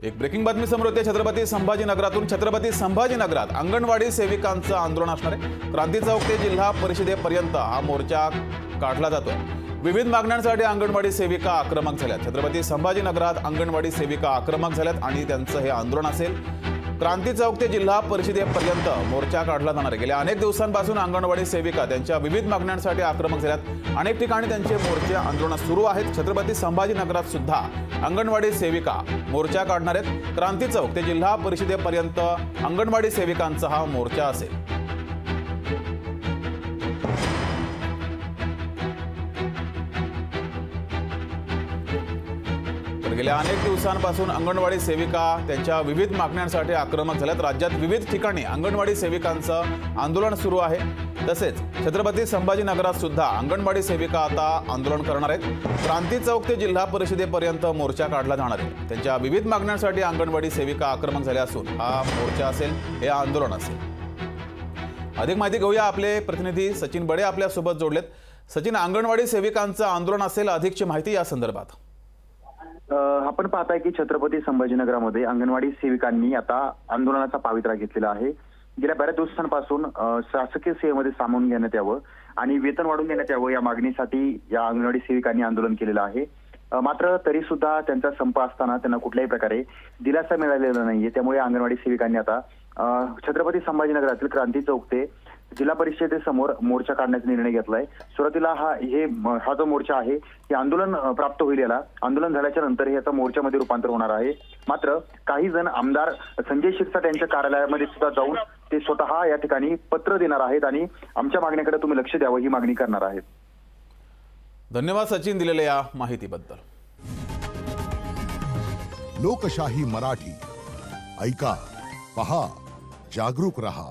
एक ब्रेकिंग बातमी समोर येते। छत्रपती संभाजीनगरातून छत्रपती संभाजीनगरात अंगणवाडी सेविकांचं आंदोलन असणार आहे। क्रांती चौक ते जिल्हा परिषदेपर्यंत हा मोर्चा काढला जातोय। विविध मागण्यांसाठी अंगणवाडी सेविका आक्रमक झाल्यात। छत्रपती संभाजीनगरात अंगणवाडी सेविका आक्रमक झाल्यात आणि त्यांचं हे आंदोलन असेल। क्रांती चौक ते जिल्हा परिषदेपर्यंत मोर्चा काढला जाणार आहे। गेल्या अनेक दिवसांपासून अंगणवाडी सेविका त्यांच्या विविध मागण्यांसाठी आक्रमक झाल्यात। अनेक ठिकाणी त्यांचे मोर्चे आंदोलन सुरू आहेत। छत्रपती संभाजीनगरात सुद्धा अंगणवाडी सेविका मोर्चा काढणार आहेत। क्रांती चौक ते जिल्हा परिषदेपर्यंत अंगणवाडी सेविकांचा हा मोर्चा असेल। गेल्या अनेक दिवसांपासून अंगणवाडी सेविका त्यांच्या विविध मागण्यांसाठी आक्रमक झाल्यात। राज्यात विविध ठिकाणी अंगणवाडी सेविकांचं आंदोलन सुरू आहे। तसेच छत्रपती संभाजीनगरात सुद्धा अंगणवाडी सेविका आता आंदोलन करणार आहेत। क्रांती चौक ते जिल्हा परिषदेपर्यंत मोर्चा काढला जाणार आहे। त्यांच्या विविध मागण्यांसाठी अंगणवाडी सेविका आक्रमक झाल्या असून हा मोर्चा असेल, हे आंदोलन असेल। अधिक माहिती घेऊया, आपले प्रतिनिधी सचिन बडे आपल्या सोबत जोडलेत। सचिन, अंगणवाडी सेविकांचं आंदोलन असेल, अधिकची माहिती या संदर्भात। आपण पाहताय की छत्रपती संभाजीनगरामध्ये अंगणवाडी सेविकांनी आता आंदोलनाचा पावित्रा घेतलेला आहे। गेल्या बऱ्याच दिवसांपासून शासकीय सेवेमध्ये सामावून घेण्यात यावं आणि वेतन वाढवून देण्यात यावं या मागणीसाठी या अंगणवाडी सेविकांनी आंदोलन केलेलं आहे। मात्र तरी सुद्धा त्यांचा संप असताना त्यांना कुठल्याही प्रकारे दिलासा मिळालेला नाहीये। त्यामुळे अंगणवाडी सेविकांनी आता छत्रपती संभाजीनगरातील क्रांती चौक ते जिल्हा परिषदेसमोर मोर्चा काढण्याचा निर्णय घेतलाय। सुरुवातीला हा जो मोर्चा आहे हे आंदोलन प्राप्त होईल। याला आंदोलन झाल्याच्या नंतर याचा मोर्चामध्ये रूपांतर होणार आहे। मात्र काही जण आमदार संजय शिरसाट यांच्या कार्यालयामध्ये सुद्धा जाऊन ते स्वतः या ठिकाणी पत्र देणार आहेत आणि आमच्या मागणीकडे तुम्ही लक्ष द्यावं ही मागणी करणार आहेत। धन्यवाद सचिन, दिलेल्या या माहितीबद्दल। लोकशाही मराठी ऐका, पहा, जागरूक रहा।